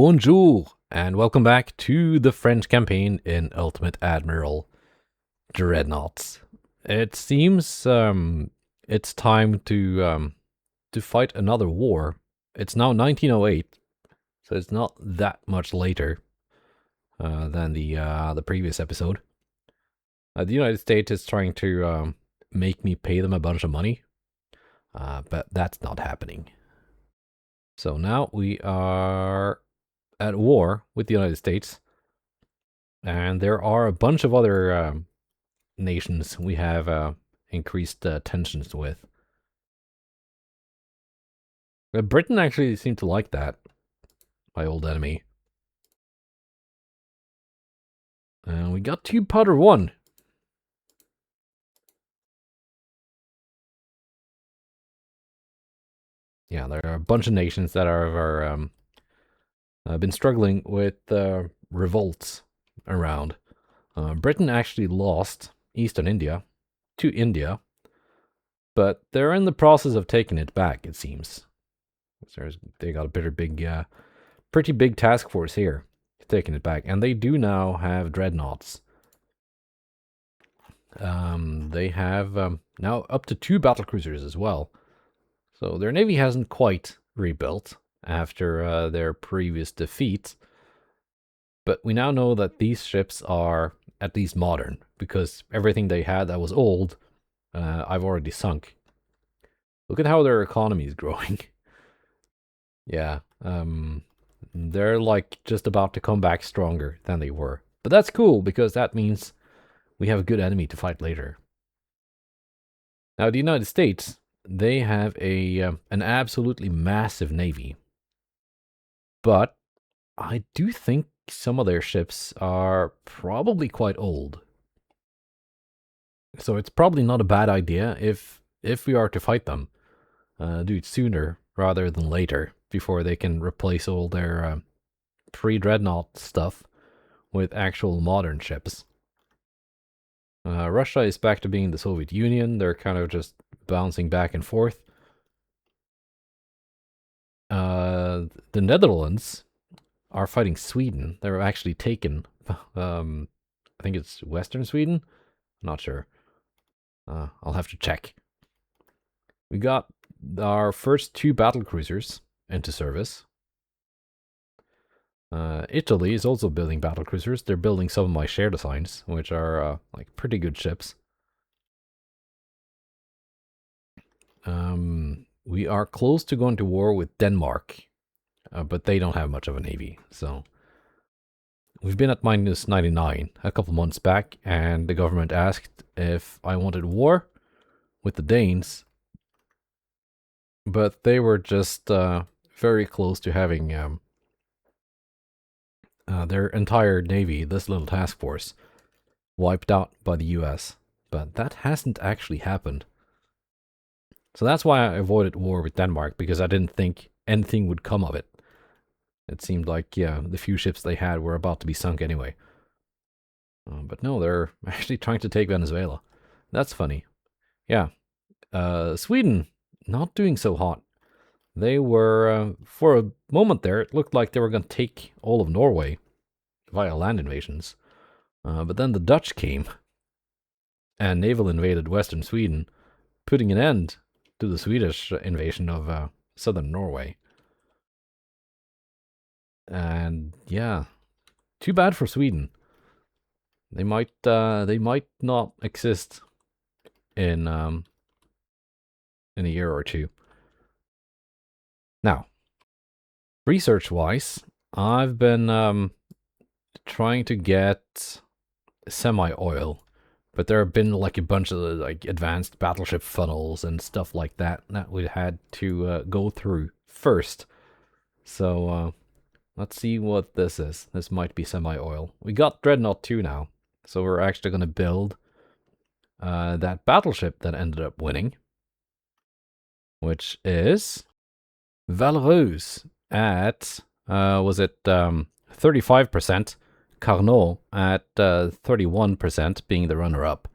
Bonjour, and welcome back to the French campaign in Ultimate Admiral Dreadnoughts. It seems it's time to fight another war. It's now 1908, so it's not that much later than the previous episode. The United States is trying to make me pay them a bunch of money, but that's not happening. So now we are at war with the United States, and there are a bunch of other nations we have increased tensions with. Britain actually seemed to like that, my old enemy. And we got 2 powder 1. Yeah, there are a bunch of nations that are been struggling with revolts around. Britain actually lost Eastern India to India, but they're in the process of taking it back, it seems. They got a pretty big task force here taking it back, and they do now have Dreadnoughts. They have now up to 2 battlecruisers as well, so their navy hasn't quite rebuilt after their previous defeat, but we now know that these ships are at least modern, because everything they had that was old, I've already sunk. Look at how their economy is growing. Yeah, they're like just about to come back stronger than they were. But that's cool, because that means we have a good enemy to fight later. Now, the United States, they have an absolutely massive navy. But I do think some of their ships are probably quite old. So it's probably not a bad idea if we are to fight them, do it sooner rather than later, before they can replace all their pre-Dreadnought stuff with actual modern ships. Russia is back to being the Soviet Union. They're kind of just bouncing back and forth. The Netherlands are fighting Sweden. They're actually taken. I think it's Western Sweden. Not sure. I'll have to check. We got our first 2 battlecruisers into service. Italy is also building battlecruisers. They're building some of my share designs, which are like pretty good ships. We are close to going to war with Denmark, but they don't have much of a navy. So we've been at minus 99 a couple months back, and the government asked if I wanted war with the Danes, but they were just very close to having their entire navy, this little task force, wiped out by the US. But that hasn't actually happened. So that's why I avoided war with Denmark, because I didn't think anything would come of it. It seemed like, yeah, the few ships they had were about to be sunk anyway. But no, they're actually trying to take Venezuela. That's funny. Yeah. Sweden, not doing so hot. They were, for a moment there, it looked like they were going to take all of Norway via land invasions. But then the Dutch came and naval invaded Western Sweden, putting an end to the Swedish invasion of southern Norway. And yeah, too bad for Sweden. They might not exist in a year or two. Now, research-wise, I've been trying to get semi-oil, but there have been like a bunch of like advanced battleship funnels and stuff like that we had to go through first. So let's see what this is. This might be semi-oil. We got Dreadnought 2 now, so we're actually going to build that battleship that ended up winning, which is Valreuse at, was it 35%, Carnot at 31%, being the runner-up.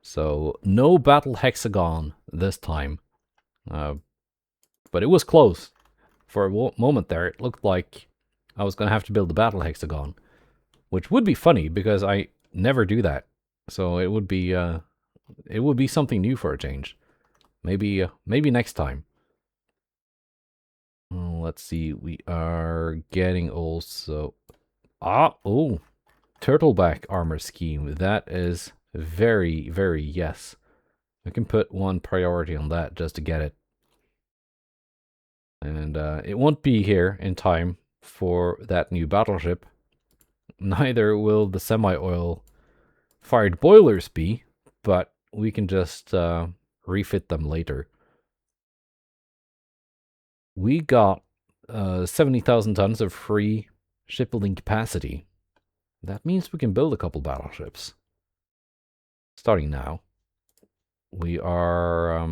So no battle hexagon this time, but it was close. For a moment there, it looked like I was going to have to build the battle hexagon, which would be funny because I never do that. So it would be something new for a change. Maybe next time. Let's see. We are getting also turtleback armor scheme. That is very, very yes. I can put one priority on that just to get it. And it won't be here in time for that new battleship. Neither will the semi-oil fired boilers be, but we can just refit them later. We got 70,000 tons of free shipbuilding capacity. That means we can build a couple battleships. Starting now. We are...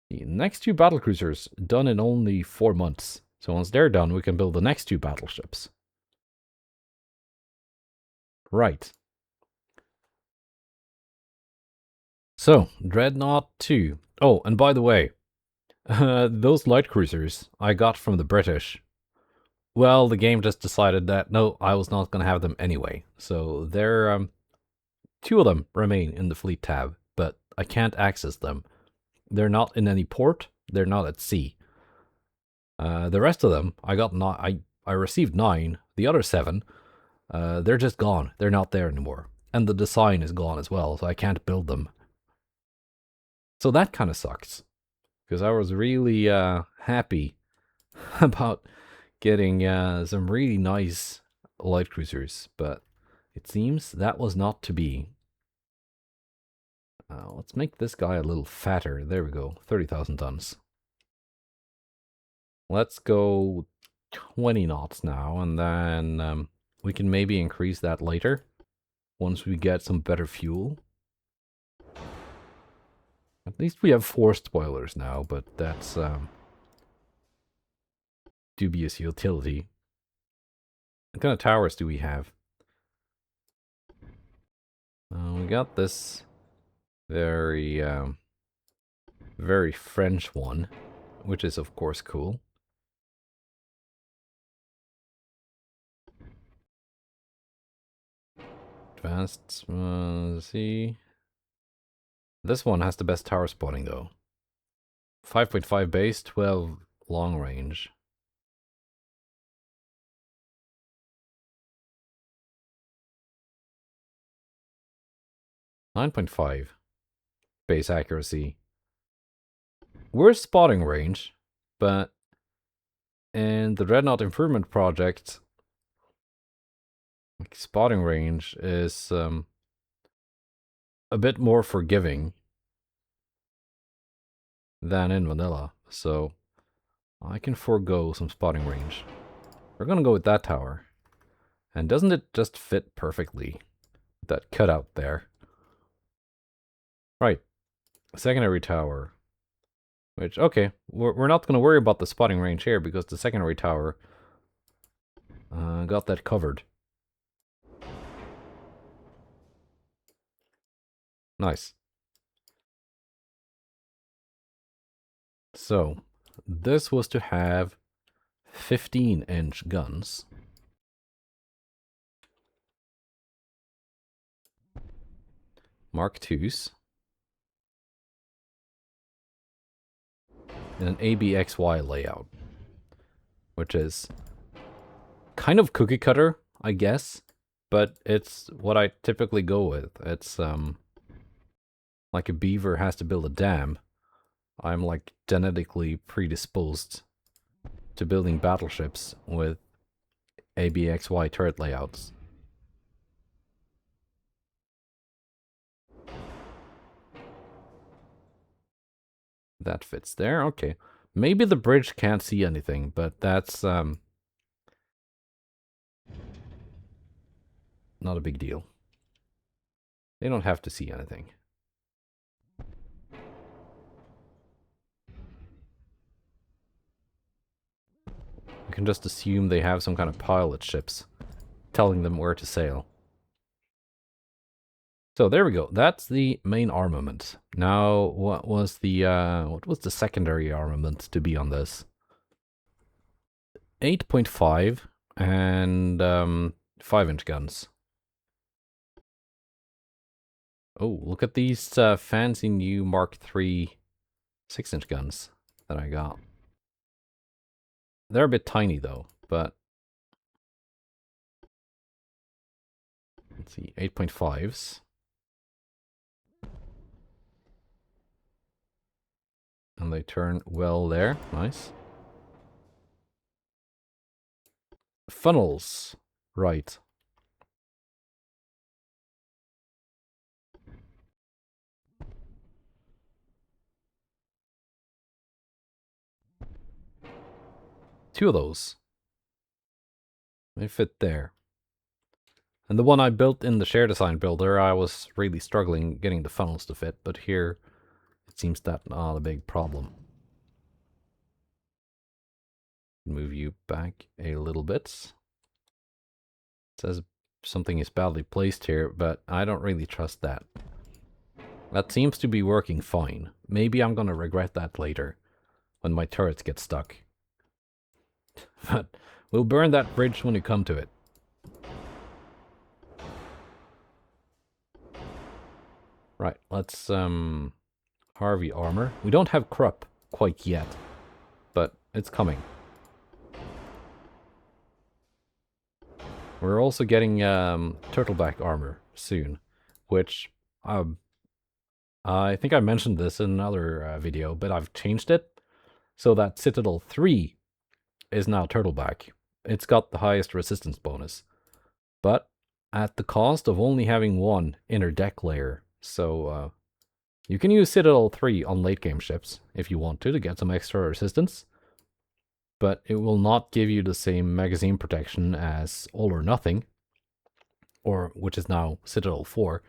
the next 2 battlecruisers done in only 4 months. So once they're done, we can build the next 2 battleships. Right. So, Dreadnought 2. Oh, and by the way, those light cruisers I got from the British. Well, the game just decided that, no, I was not going to have them anyway. So they're, 2 of them remain in the fleet tab, but I can't access them. They're not in any port. They're not at sea. The rest of them, I received 9. The other 7, they're just gone. They're not there anymore. And the design is gone as well, so I can't build them. So that kind of sucks. Because I was really happy about getting some really nice light cruisers. But it seems that was not to be. Let's make this guy a little fatter. There we go. 30,000 tons. Let's go 20 knots now, and then we can maybe increase that later once we get some better fuel. At least we have 4 spoilers now, but that's dubious utility. What kind of towers do we have? We got this very, very French one, which is of course cool. Advanced, see. This one has the best tower spotting though. 5.5 base, 12 long range. .5 base accuracy. We're spotting range, but in the Dreadnought Improvement Project, spotting range is a bit more forgiving than in vanilla, so I can forego some spotting range. We're gonna go with that tower. And doesn't it just fit perfectly? That cutout there. Right. Secondary tower. Which, okay, we're not gonna worry about the spotting range here because the secondary tower got that covered. Nice. So, this was to have 15-inch guns. Mark IIs. In an ABXY layout. Which is kind of cookie cutter, I guess. But it's what I typically go with. It's like a beaver has to build a dam. I'm like genetically predisposed to building battleships with ABXY turret layouts. That fits there, okay. Maybe the bridge can't see anything, but that's not a big deal. They don't have to see anything. We can just assume they have some kind of pilot ships telling them where to sail. So there we go. That's the main armament. Now, what was the secondary armament to be on this? 8.5 and 5-inch guns. Oh, look at these fancy new Mark III 6-inch guns that I got. They're a bit tiny though, but let's see, 8.5s. And they turn well there, nice. Funnels, right. Two of those. They fit there. And the one I built in the share design builder, I was really struggling getting the funnels to fit, but here it seems that not a big problem. Move you back a little bit. It says something is badly placed here, but I don't really trust that. That seems to be working fine. Maybe I'm gonna regret that later, when my turrets get stuck. But we'll burn that bridge when we come to it. Right, let's Harvey armor. We don't have Krupp quite yet, but it's coming. We're also getting turtleback armor soon, which I think I mentioned this in another video, but I've changed it so that Citadel 3 is now turtleback. It's got the highest resistance bonus, but at the cost of only having one inner deck layer. So you can use Citadel 3 on late game ships if you want to get some extra resistance, but it will not give you the same magazine protection as All or Nothing, or which is now Citadel 4,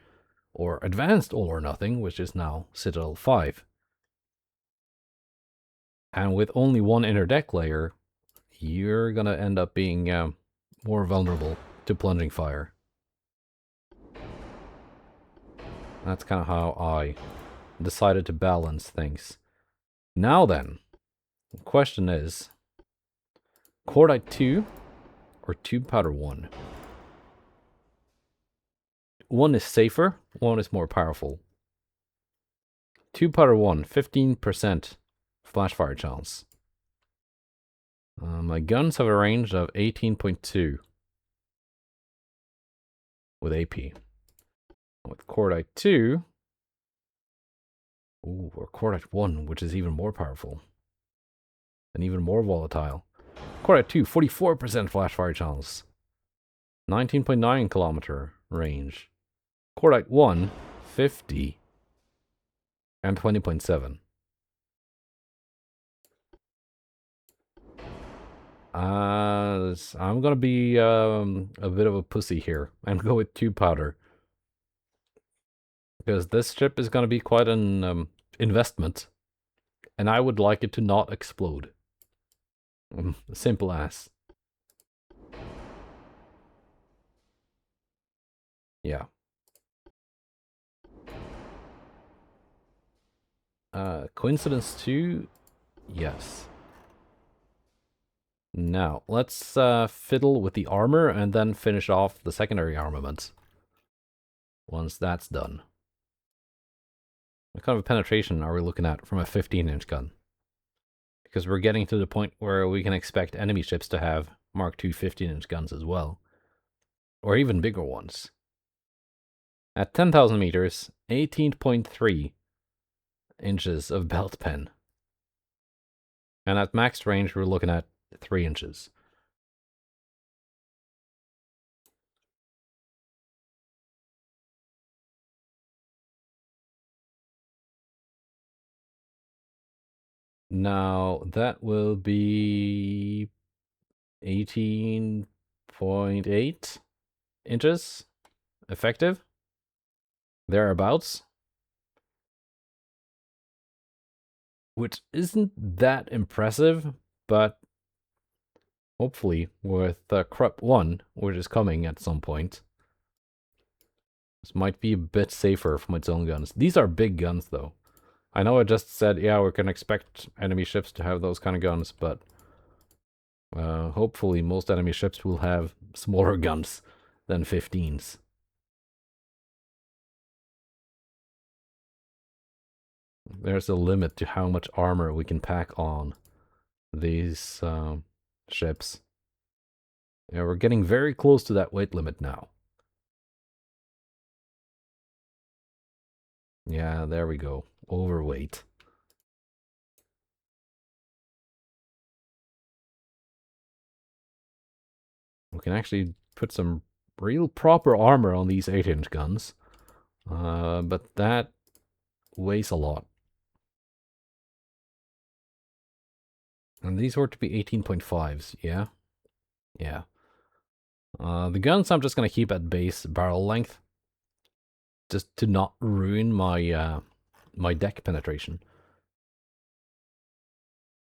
or Advanced All or Nothing, which is now Citadel 5. And with only one inner deck layer, you're gonna end up being more vulnerable to plunging fire. That's kind of how I decided to balance things. Now then, the question is, Cordite 2 or Tube Powder 1? One is safer, one is more powerful. Tube Powder 1, 15% flash fire chance. My guns have a range of 18.2 with AP. With Cordite 2, or Cordite 1, which is even more powerful and even more volatile. Cordite 2, 44% flash fire chance, 19.9 kilometer range. Cordite 1, 50 and 20.7. I'm gonna be a bit of a pussy here and go with Tube Powder, because this ship is gonna be quite an investment, and I would like it to not explode. Simple as. Yeah. Coincidence 2? Yes. Now, let's fiddle with the armor and then finish off the secondary armaments. Once that's done. What kind of penetration are we looking at from a 15-inch gun? Because we're getting to the point where we can expect enemy ships to have Mark II 15-inch guns as well. Or even bigger ones. At 10,000 meters, 18.3 inches of belt pen. And at max range, we're looking at 3 inches. Now, that will be 18.8 inches effective. Thereabouts. Which isn't that impressive, but hopefully with Krupp 1, which is coming at some point, this might be a bit safer from its own guns. These are big guns, though. I know I just said, yeah, we can expect enemy ships to have those kind of guns, but Hopefully most enemy ships will have smaller guns than 15s. There's a limit to how much armor we can pack on these ships. Yeah, we're getting very close to that weight limit now. Yeah, there we go. Overweight. We can actually put some real proper armor on these 8-inch guns. But that weighs a lot. And these were to be 18.5s, yeah? Yeah. The guns I'm just gonna keep at base barrel length. Just to not ruin my my deck penetration.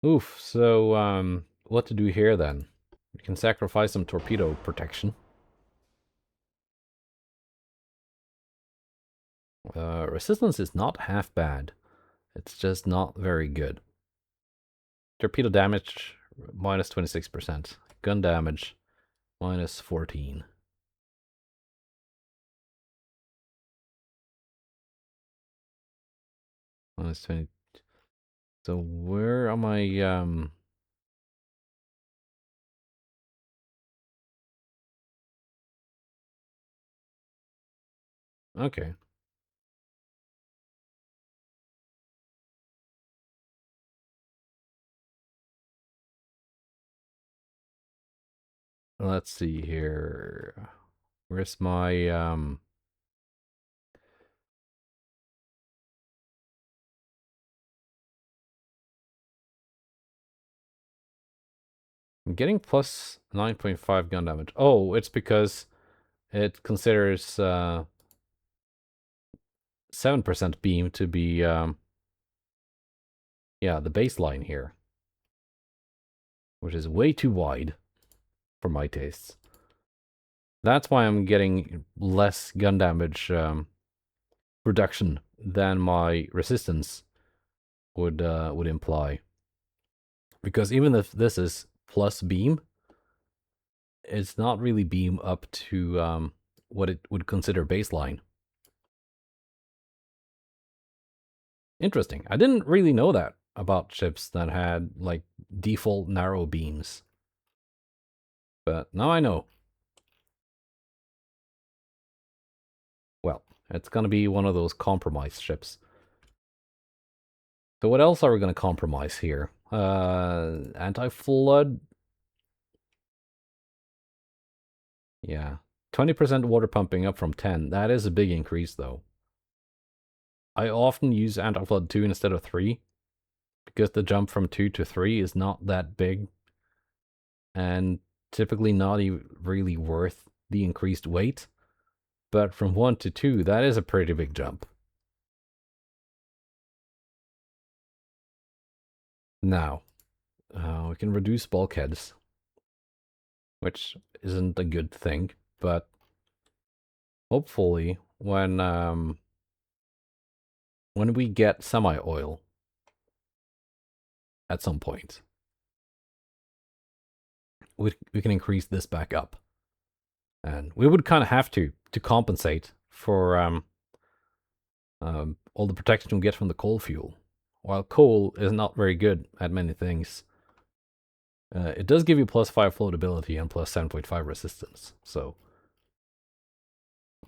Oof, so what to do here then? We can sacrifice some torpedo protection. Resistance is not half bad. It's just not very good. Torpedo damage, minus 26%. Gun damage, minus 14. Minus 20. So where am I, okay. Let's see here. Where's my, I'm getting plus 9.5 gun damage. Oh, it's because it considers 7% beam to be, yeah, the baseline here. Which is way too wide for my tastes. That's why I'm getting less gun damage reduction than my resistance would imply. Because even if this is plus beam, it's not really beam up to what it would consider baseline. Interesting. I didn't really know that about ships that had like default narrow beams. But now I know. Well, it's gonna be one of those compromise ships. So what else are we gonna compromise here? Anti-flood. Yeah. 20% water pumping up from 10. That is a big increase though. I often use anti-flood 2 instead of 3 because the jump from 2 to 3 is not that big and typically not even really worth the increased weight. But from 1 to 2, that is a pretty big jump. Now, we can reduce bulkheads, which isn't a good thing, but hopefully when we get semi-oil at some point, we can increase this back up. And we would kind of have to compensate for all the protection we get from the coal fuel. While coal is not very good at many things, it does give you plus 5 floatability and plus 7.5 resistance. So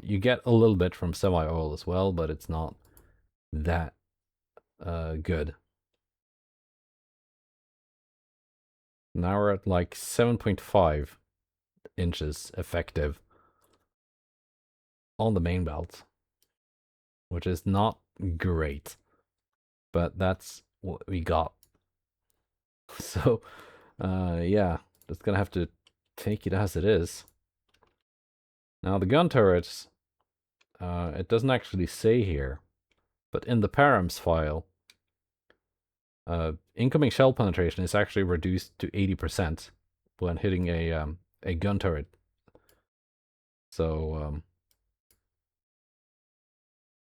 you get a little bit from semi-oil as well, but it's not that good. Now we're at like 7.5 inches effective on the main belt, which is not great, but that's what we got. So, yeah, just gonna have to take it as it is. Now the gun turrets, it doesn't actually say here, but in the params file, incoming shell penetration is actually reduced to 80% when hitting a gun turret. So,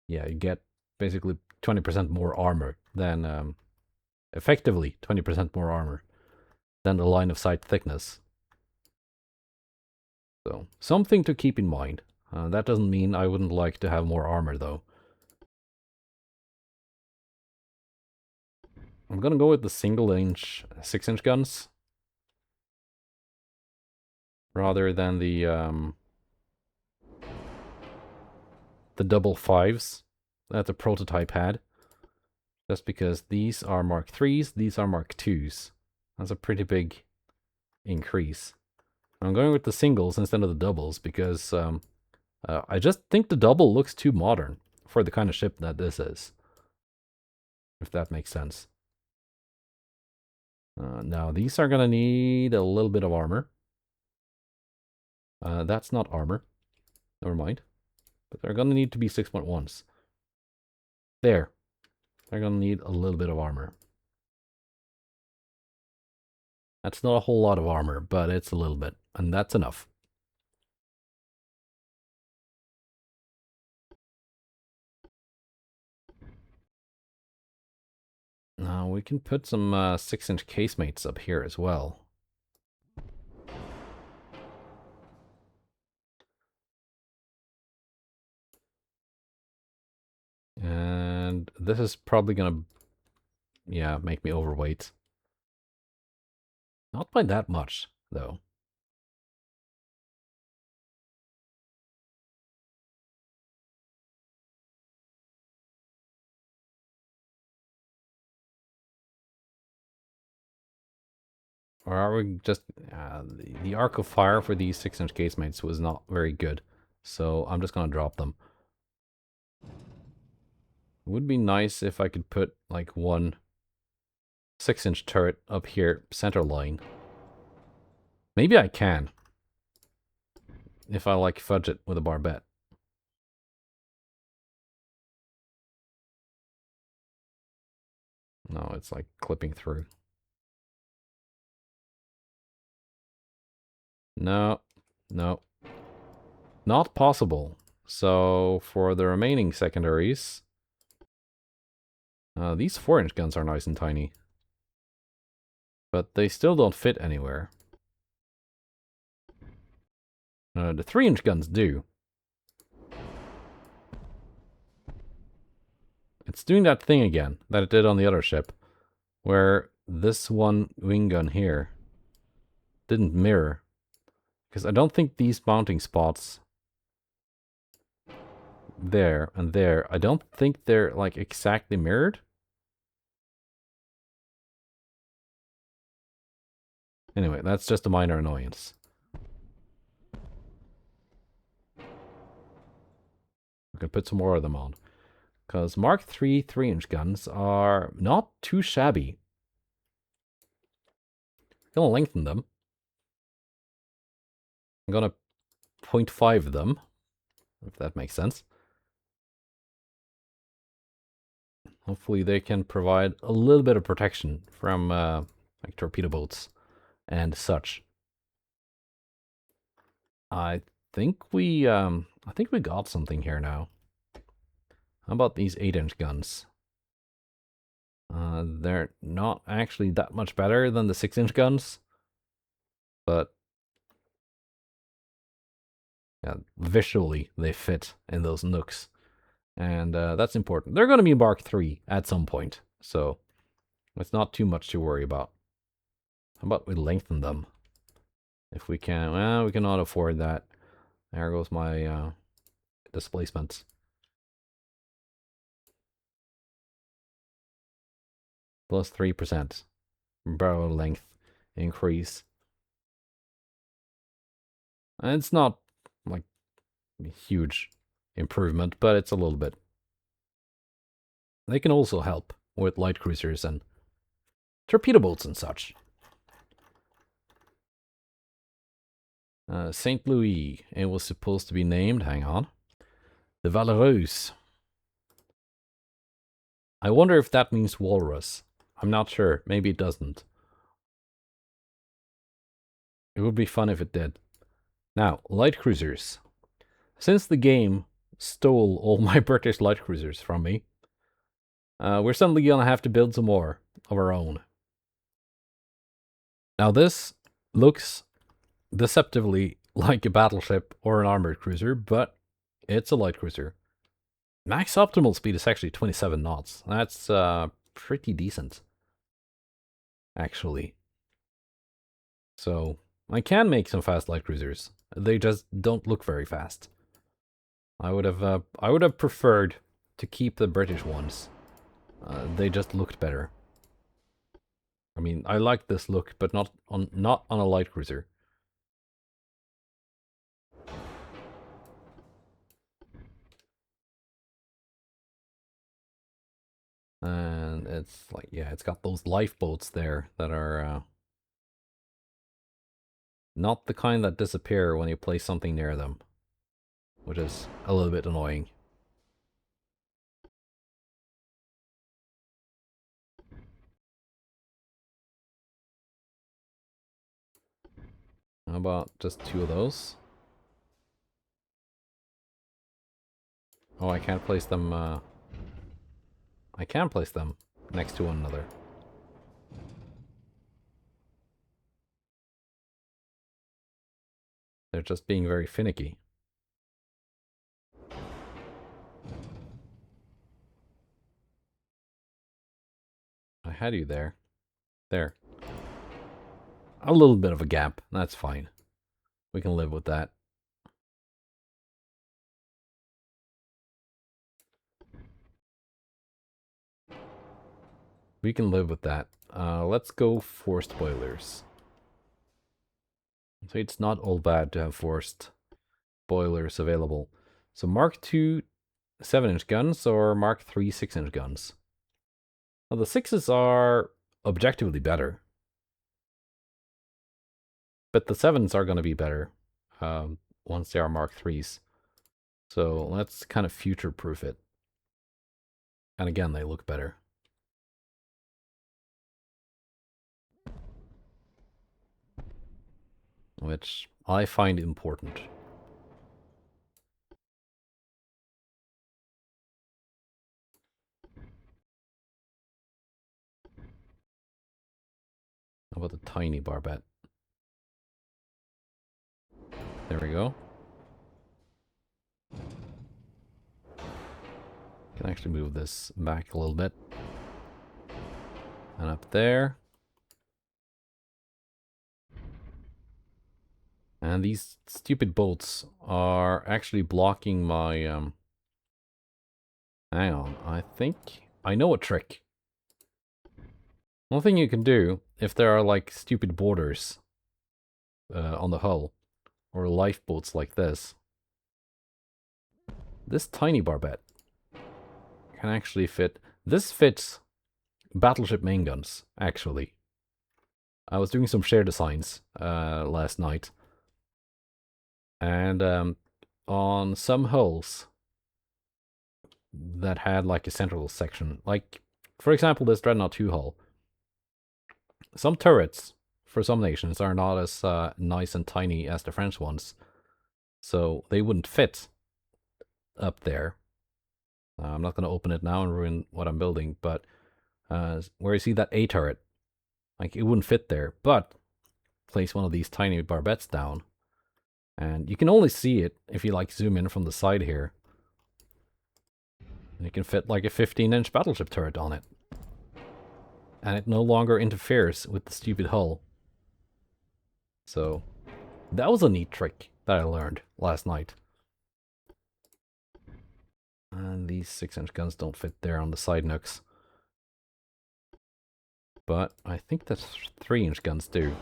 yeah, you get basically 20% more armor than, effectively 20% more armor than the line of sight thickness. So, something to keep in mind. That doesn't mean I wouldn't like to have more armor, though. I'm gonna go with the single-inch 6-inch guns rather than the double 5s that the prototype had. Just because these are Mark 3s, these are Mark 2s. That's a pretty big increase. I'm going with the singles instead of the doubles because I just think the double looks too modern for the kind of ship that this is. If that makes sense. Now, these are going to need a little bit of armor. That's not armor. Never mind. But they're going to need to be 6.1s. There. They're going to need a little bit of armor. That's not a whole lot of armor, but it's a little bit. And that's enough. Now, we can put some 6-inch casemates up here as well. And this is probably gonna, yeah, make me overweight. Not by that much, though. Or are we just... the arc of fire for these 6-inch casemates was not very good. So I'm just gonna drop them. It would be nice if I could put, like, one 6-inch turret up here, center line. Maybe I can. If I, like, fudge it with a barbette. No, it's, like, clipping through. No. No. Not possible. So, for the remaining secondaries... these 4-inch guns are nice and tiny. But they still don't fit anywhere. The 3-inch guns do. It's doing that thing again that it did on the other ship, where this one wing gun here didn't mirror. Because I don't think these mounting spots there and there, I don't think they're like exactly mirrored. Anyway, that's just a minor annoyance. We can put some more of them on. Because Mark III 3-inch guns are not too shabby. I'm gonna lengthen them. I'm gonna 0.5 them, if that makes sense. Hopefully they can provide a little bit of protection from like torpedo boats and such. I think we got something here now. How about these 8-inch guns? They're not actually that much better than the 6-inch guns, but yeah, visually they fit in those nooks, and that's important. They're going to be Mark III at some point, so it's not too much to worry about. How about we lengthen them? If we can. Well, we cannot afford that. There goes my displacement. Plus 3% barrel length increase. And it's not like a huge improvement, but it's a little bit. They can also help with light cruisers and torpedo boats and such. St. Louis, it was supposed to be named, hang on, the Valorous. I wonder if that means walrus. I'm not sure, maybe it doesn't. It would be fun if it did. Now, light cruisers. Since the game stole all my British light cruisers from me, we're suddenly gonna have to build some more of our own. Now this looks deceptively like a battleship or an armored cruiser, but it's a light cruiser. Max optimal speed is actually 27 knots. That's pretty decent, actually. So I can make some fast light cruisers. They just don't look very fast. I would have preferred to keep the British ones. They just looked better. I mean, I like this look, but not on a light cruiser. And it's like, yeah, it's got those lifeboats there that are not the kind that disappear when you place something near them, which is a little bit annoying. How about just 2 of those? Oh, I can't place them, I can place them next to one another. They're just being very finicky. I had you there. There. A little bit of a gap. That's fine. We can live with that. We can live with that. Let's go forced boilers. So it's not all bad to have forced boilers available. So Mark II 7-inch guns or Mark III 6-inch guns? Well, the 6s are objectively better. But the 7s are going to be better once they are Mark IIIs. So let's kind of future-proof it. And again, they look better. Which I find important. How about the tiny barbette? There we go. Can actually move this back a little bit. And up there. And these stupid bolts are actually blocking my... Hang on, I think I know a trick. One thing you can do, if there are like stupid borders on the hull, or lifeboats like this tiny barbette can actually fit. This fits Battleship main guns, actually. I was doing some share designs last night. And on some hulls that had like a central section, like, for example, this Dreadnought 2 hull, some turrets for some nations are not as nice and tiny as the French ones. So they wouldn't fit up there. I'm not going to open it now and ruin what I'm building, but where you see that A turret, like, it wouldn't fit there. But place one of these tiny barbettes down, and you can only see it if you like zoom in from the side here. And you can fit like a 15-inch battleship turret on it. And it no longer interferes with the stupid hull. So that was a neat trick that I learned last night. And these 6-inch guns don't fit there on the side nooks. But I think the 3-inch guns do.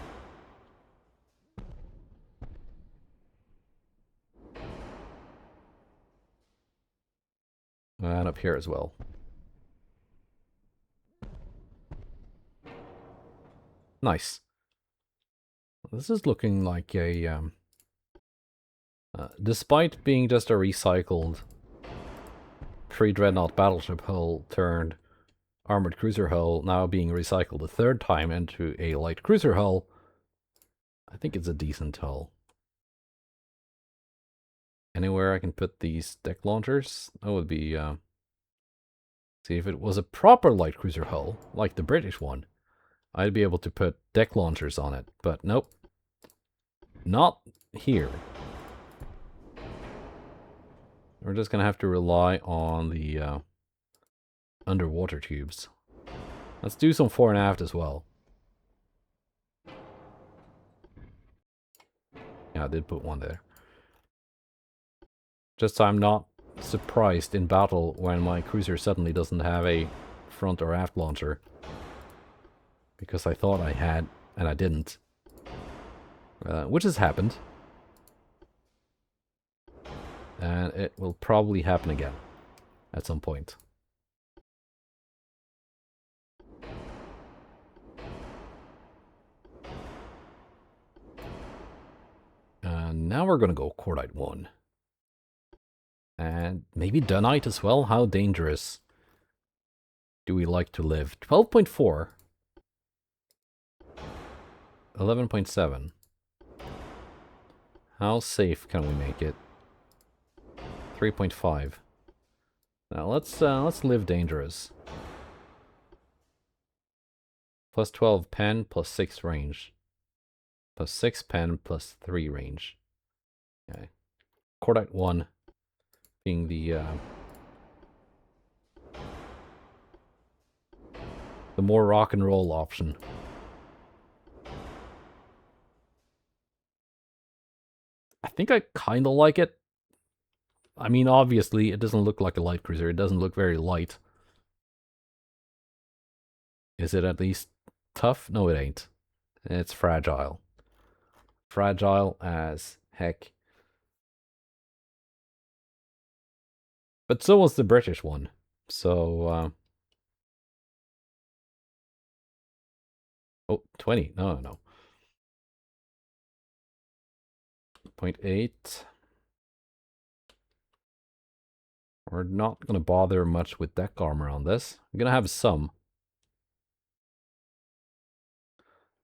And up here as well. Nice. This is looking like a... despite being just a recycled pre-Dreadnought battleship hull turned armored cruiser hull, now being recycled a third time into a light cruiser hull, I think it's a decent hull. Anywhere I can put these deck launchers? That would be... see, if it was a proper light cruiser hull, like the British one, I'd be able to put deck launchers on it, but nope. Not here. We're just gonna have to rely on the underwater tubes. Let's do some fore and aft as well. Yeah, I did put one there. Just so I'm not surprised in battle when my cruiser suddenly doesn't have a front or aft launcher. Because I thought I had, and I didn't. Which has happened. And it will probably happen again at some point. And now we're going to go Cordite 1. And maybe Dunite as well. How dangerous do we like to live? 12.4. 11.7. How safe can we make it? 3.5. Now let's live dangerous. Plus 12 pen, plus 6 range. Plus 6 pen, plus 3 range. Okay. Cordite 1 being the more rock and roll option. I think I kind of like it. I mean, obviously, it doesn't look like a light cruiser. It doesn't look very light. Is it at least tough? No, it ain't. It's fragile. Fragile as heck. But so was the British one. So, oh, 20. No, no. 0.8. We're not going to bother much with deck armor on this. I'm going to have some.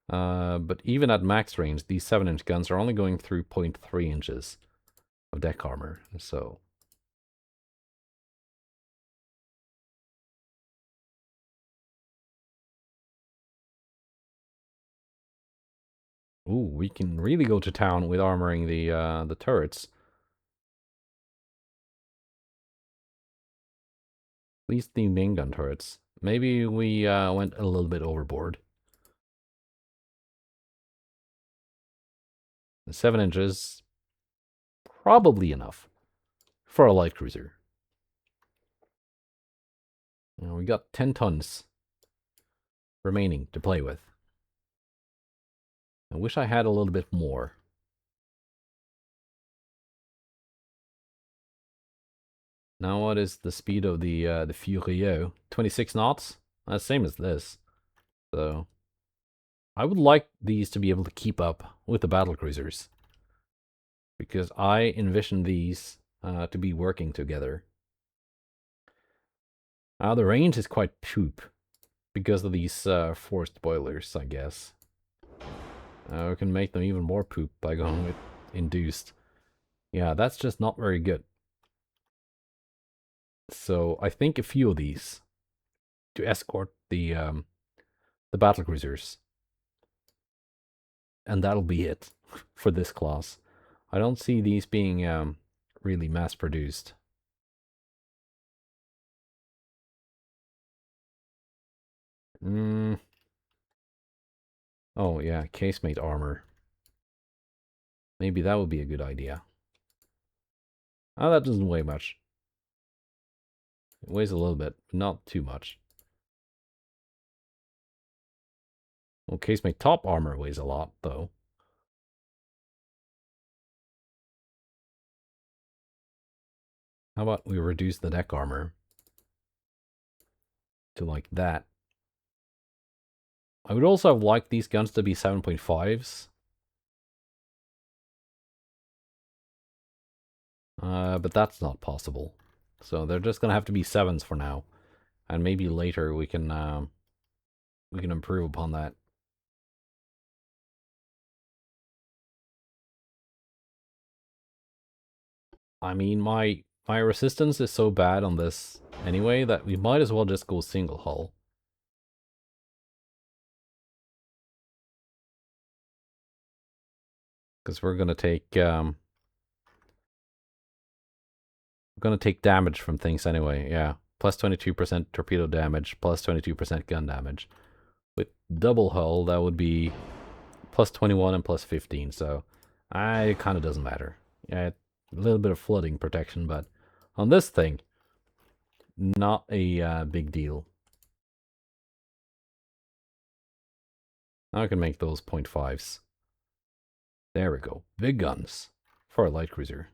But even at max range, these 7-inch guns are only going through 0.3 inches of deck armor. So... Ooh, we can really go to town with armoring the turrets. At least the main gun turrets. Maybe we went a little bit overboard. 7 inches, probably enough for a light cruiser. Now we got 10 tons remaining to play with. I wish I had a little bit more. Now what is the speed of the Furieux? 26 knots? That's same as this. So I would like these to be able to keep up with the battle cruisers, because I envision these to be working together. The range is quite poop because of these forced boilers, I guess. We can make them even more poop by going with induced. Yeah, that's just not very good. So I think a few of these to escort the battle cruisers, and that'll be it for this class. I don't see these being really mass produced. Oh yeah, casemate armor. Maybe that would be a good idea. Oh, that doesn't weigh much. It weighs a little bit, but not too much. Well, casemate top armor weighs a lot, though. How about we reduce the deck armor to like that? I would also have liked these guns to be 7.5s. But that's not possible. So they're just gonna have to be 7s for now. And maybe later we can improve upon that. I mean, my resistance is so bad on this anyway that we might as well just go single hull. Because we're gonna take damage from things anyway. Yeah, plus 22% torpedo damage, plus 22% gun damage. With double hull, that would be plus 21 and plus 15. So, it kind of doesn't matter. Yeah, a little bit of flooding protection, but on this thing, not a big deal. Now I can make those 0.5s. There we go. Big guns for a light cruiser.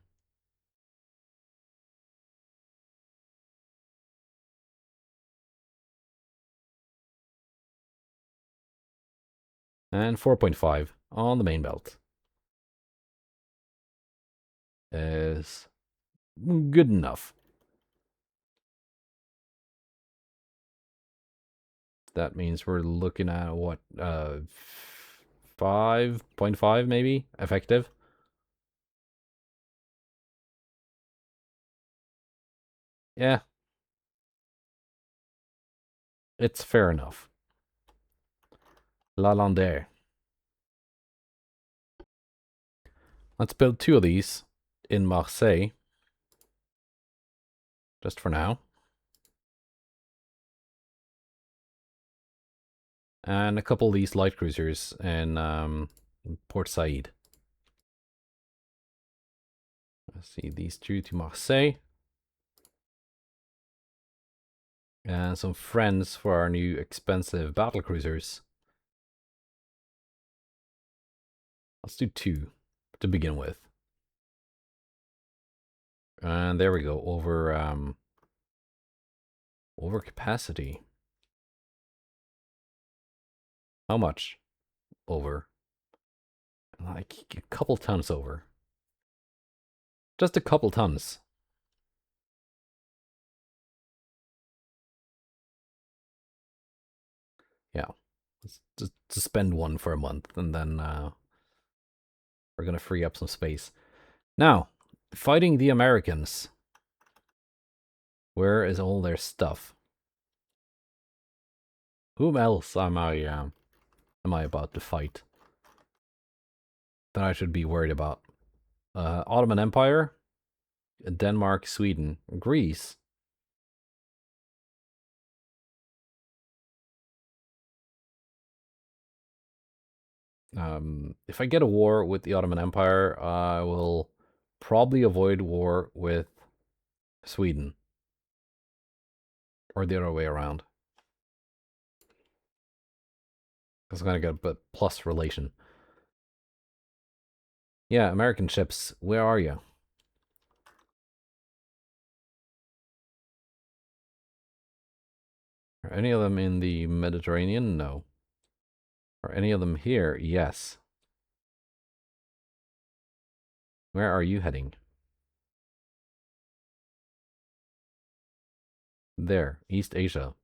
And 4.5 on the main belt is good enough. That means we're looking at what, 5.5 maybe effective. Yeah, it's fair enough. La Landais. Let's build 2 of these in Marseille. Just for now. And a couple of these light cruisers in Port Said. Let's see, these 2 to Marseille. And some friends for our new expensive battle cruisers. Let's do 2 to begin with. And there we go, over capacity. How much over? Like a couple tons over. Just a couple tons. Yeah. Let's just suspend 1 for a month, and then we're gonna free up some space. Now, fighting the Americans. Where is all their stuff? Whom else am I about to fight that I should be worried about? Ottoman Empire, Denmark, Sweden, Greece. If I get a war with the Ottoman Empire, I will probably avoid war with Sweden. Or the other way around. Because I'm going to get a plus relation. Yeah, American ships, where are you? Are any of them in the Mediterranean? No. Are any of them here? Yes. Where are you heading? There, East Asia.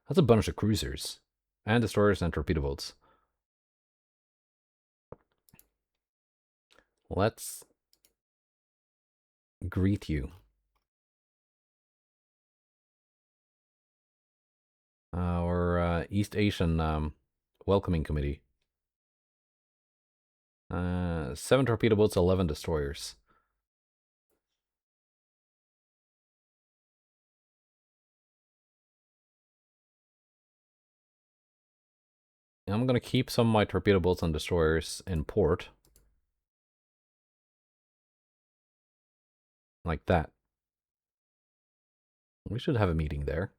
That's a bunch of cruisers. And destroyers and torpedo boats. Let's greet you. Our East Asian welcoming committee. 7 torpedo boats, 11 destroyers. I'm going to keep some of my torpedo boats and destroyers in port. Like that. We should have a meeting there.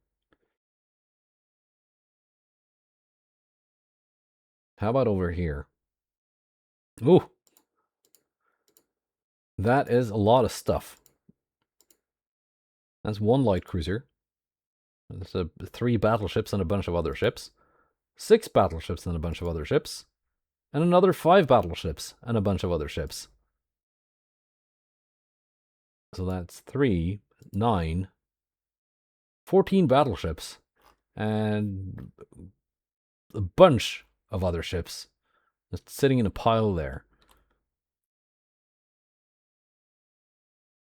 How about over here? Ooh. That is a lot of stuff. That's 1 light cruiser. That's 3 battleships and a bunch of other ships. 6 battleships and a bunch of other ships. And another 5 battleships and a bunch of other ships. So that's 3, 9, 14 battleships. And a bunch of other ships. Just sitting in a pile there.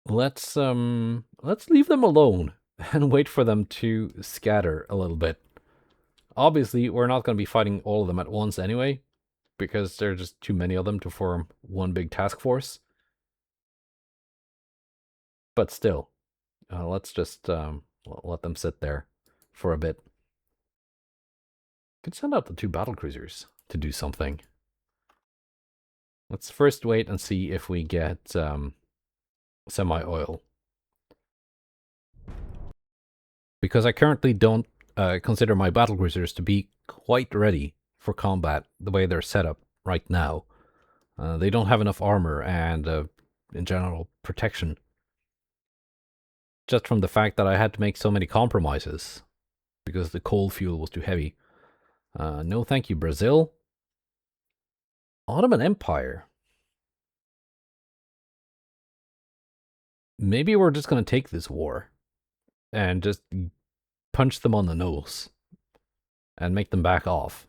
Let's leave them alone and wait for them to scatter a little bit. Obviously, we're not going to be fighting all of them at once anyway. because there are just too many of them to form one big task force. But still, let's just let them sit there for a bit. Could send out the 2 battlecruisers to do something. Let's first wait and see if we get semi-oil. Because I currently don't consider my battlecruisers to be quite ready for combat the way they're set up right now. They don't have enough armor and, in general, protection. Just from the fact that I had to make so many compromises because the coal fuel was too heavy. No thank you, Brazil. Ottoman Empire. Maybe we're just going to take this war and just punch them on the nose and make them back off.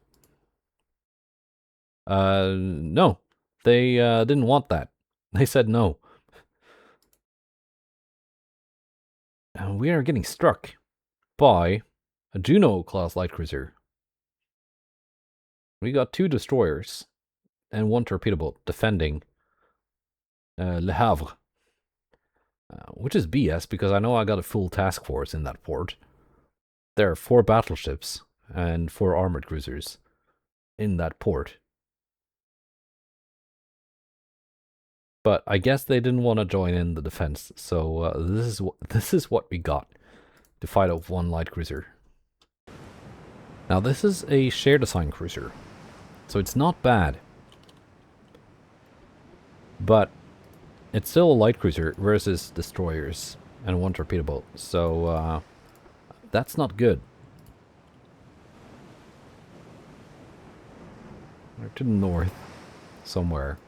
No. They didn't want that. They said no. And we are getting struck by a Juno-class light cruiser. We got 2 destroyers and 1 torpedo boat defending Le Havre. Which is BS, because I know I got a full task force in that port. There are 4 battleships and 4 armored cruisers in that port. But I guess they didn't want to join in the defense, so this is what we got to fight off 1 light cruiser. Now this is a share design cruiser, so it's not bad. But it's still a light cruiser versus destroyers and 1 torpedo boat, so that's not good. They're to the north somewhere.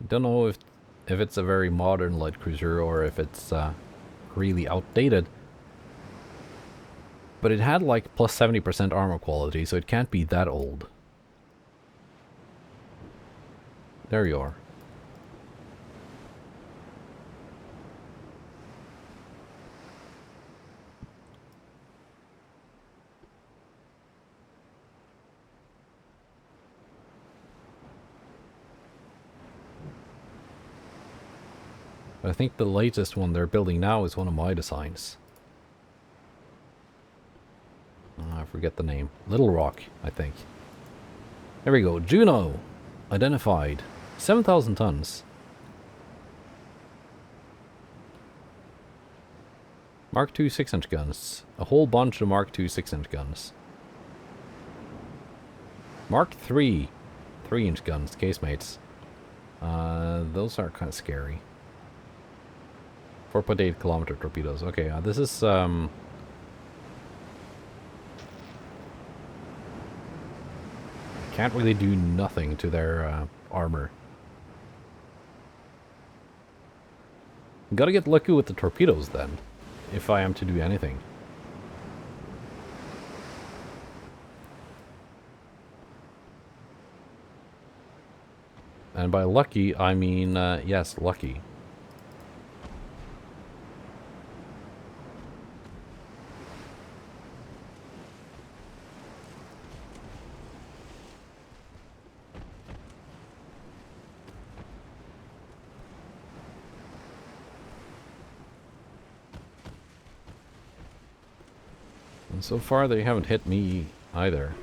Don't know if it's a very modern light cruiser or if it's really outdated. But it had like plus 70% armor quality, so it can't be that old. There you are. I think the latest one they're building now is one of my designs. I forget the name. Little Rock, I think. There we go. Juno identified. 7,000 tons. Mark II 6-inch guns. A whole bunch of Mark II 6-inch guns. Mark III 3-inch guns, casemates. Those are kind of scary. 4.8 kilometer torpedoes. Okay, this is can't really do nothing to their armor. Gotta get lucky with the torpedoes then, if I am to do anything. And by lucky, I mean, yes, lucky. And so far, they haven't hit me either.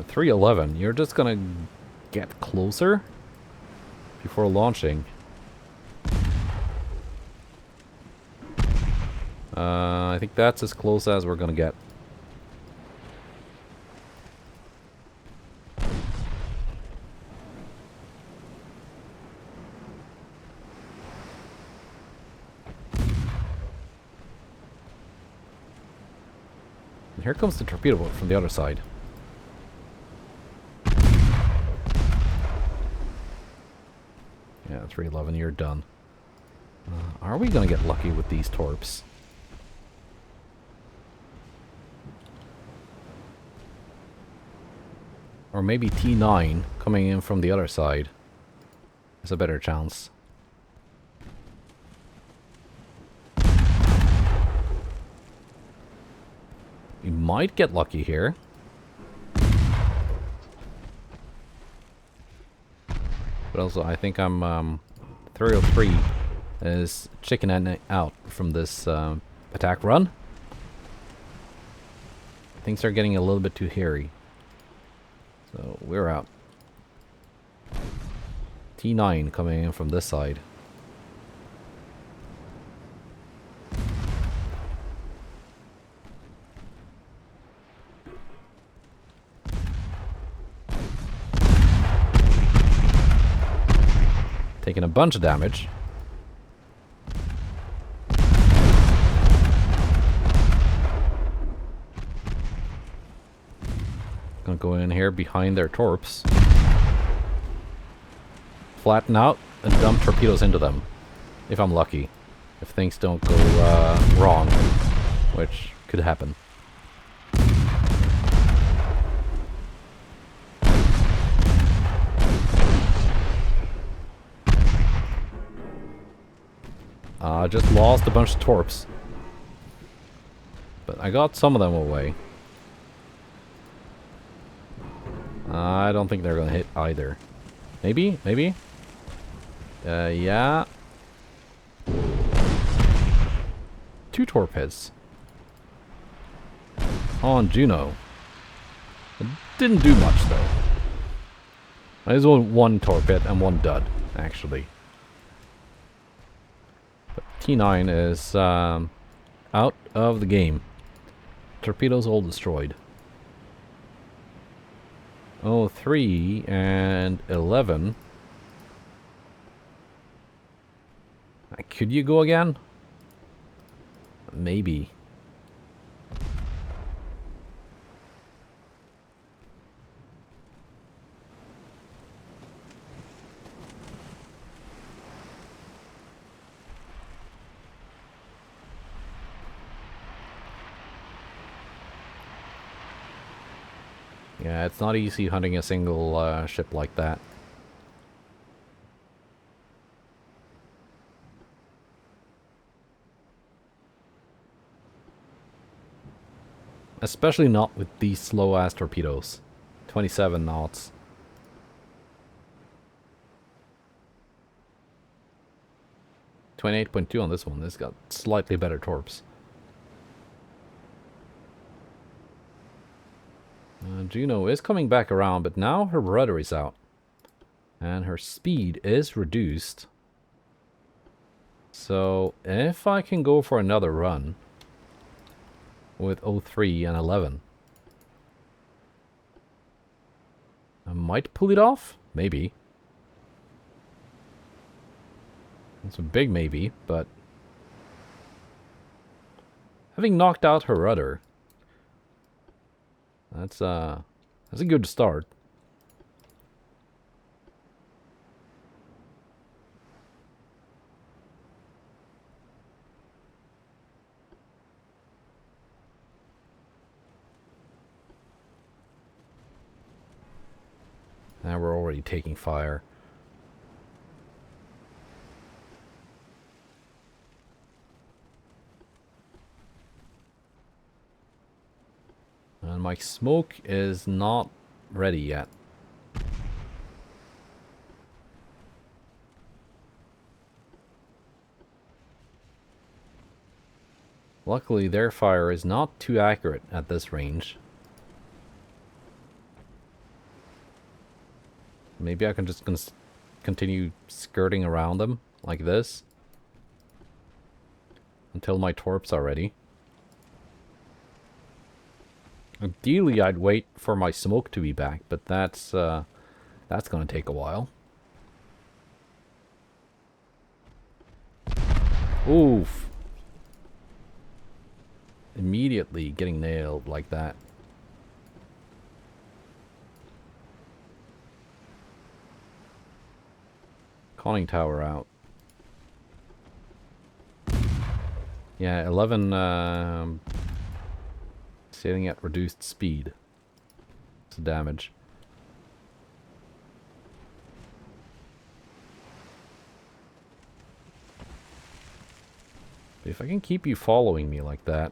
311, you're just gonna get closer before launching. I think that's as close as we're gonna get. And here comes the torpedo boat from the other side. Yeah, 311, you're done. Are we gonna get lucky with these torps? Or maybe T9 coming in from the other side is a better chance. We might get lucky here. But also, I think I'm 303 is chickening out from this attack run. Things are getting a little bit too hairy. So we're out. T9 coming in from this side. Taking a bunch of damage. Gonna go in here behind their torps. Flatten out and dump torpedoes into them. If I'm lucky. If things don't go wrong. Which could happen. I just lost a bunch of torps. But I got some of them away. I don't think they're gonna hit either. Maybe? Maybe? Yeah. 2 torp hits. On Juno. It didn't do much though. There's one torp hit and 1 dud, actually. But T9 is out of the game. Torpedoes all destroyed. 03 and 11. Could you go again? Maybe. Yeah, it's not easy hunting a single ship like that. Especially not with these slow-ass torpedoes. 27 knots. .2 on this one. This got slightly better torps. Juno is coming back around, but now her rudder is out. And her speed is reduced. So, if I can go for another run with 03 and 11, I might pull it off? Maybe. It's a big maybe, but having knocked out her rudder, that's a good start. Now we're already taking fire. And my smoke is not ready yet. Luckily, their fire is not too accurate at this range. Maybe I can just continue skirting around them like this until my torps are ready. Ideally, I'd wait for my smoke to be back, but that's going to take a while. Oof. Immediately getting nailed like that. Conning tower out. Yeah, 11 sailing at reduced speed. It's damage. If I can keep you following me like that.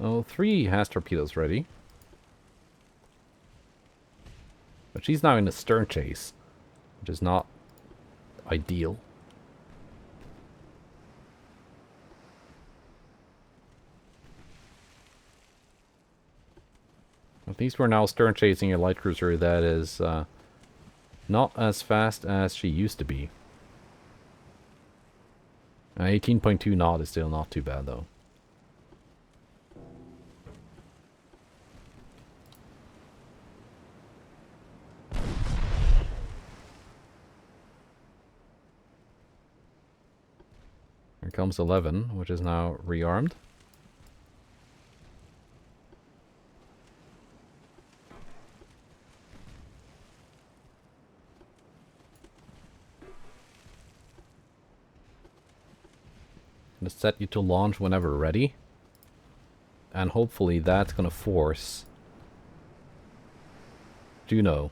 Oh, 3 has torpedoes ready. But she's now in the stern chase, which is not ideal. At least we're now stern chasing a light cruiser that is not as fast as she used to be. 18.2 knot is still not too bad though. Here comes 11, which is now rearmed. Gonna set you to launch whenever ready. And hopefully that's gonna force Juno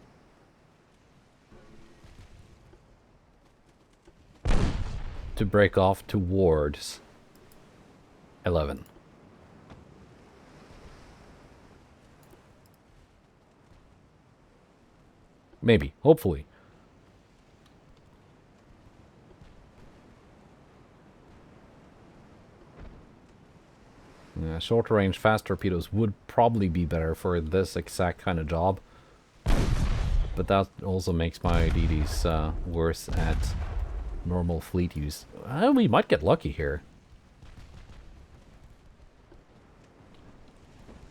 to break off towards 11. Maybe, hopefully. Short range fast torpedoes would probably be better for this exact kind of job. But that also makes my DDs worse at normal fleet use. We might get lucky here.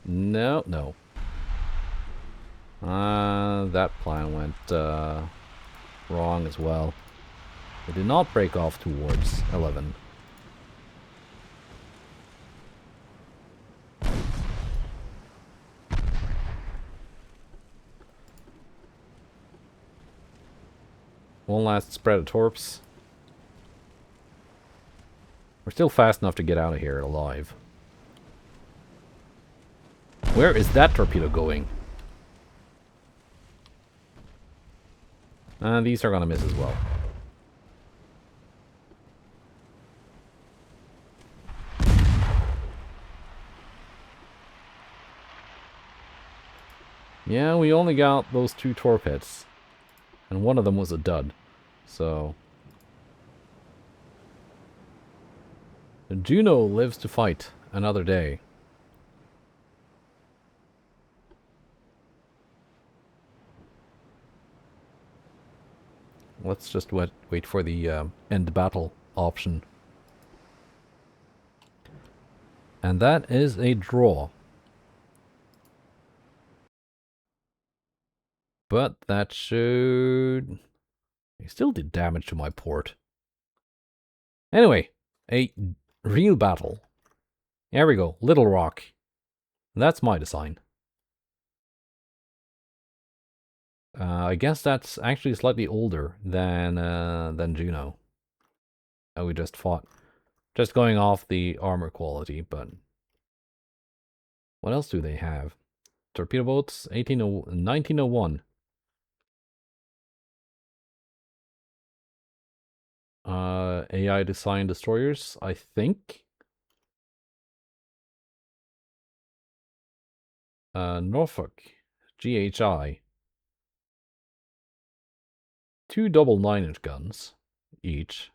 No, no. That plan went wrong as well. It did not break off towards 11. One last spread of torps. We're still fast enough to get out of here alive. Where is that torpedo going? These are gonna miss as well. Yeah, we only got those 2 torp hits. And one of them was a dud. So... Juno lives to fight another day. Let's just wait for the end battle option. And that is a draw. But that should... He still did damage to my port. Anyway, a real battle. There we go, Little Rock. That's my design. I guess that's actually slightly older than Juno. We just fought. Just going off the armor quality, but... What else do they have? Torpedo boats, 1901. AI designed destroyers, I think. Norfolk, GHI. 2 double 9-inch guns each.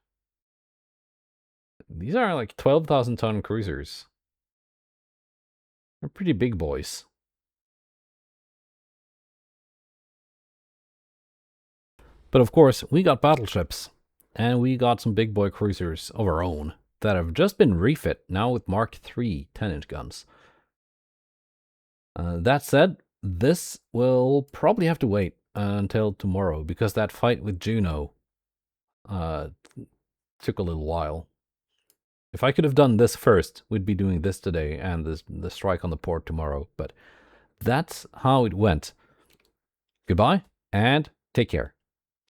These are like 12,000 ton cruisers. They're pretty big boys. But of course, we got battleships. And we got some big boy cruisers of our own that have just been refit now with Mark III 10-inch guns. That said, this will probably have to wait until tomorrow because that fight with Juno took a little while. If I could have done this first, we'd be doing this today and the strike on the port tomorrow. But that's how it went. Goodbye and take care.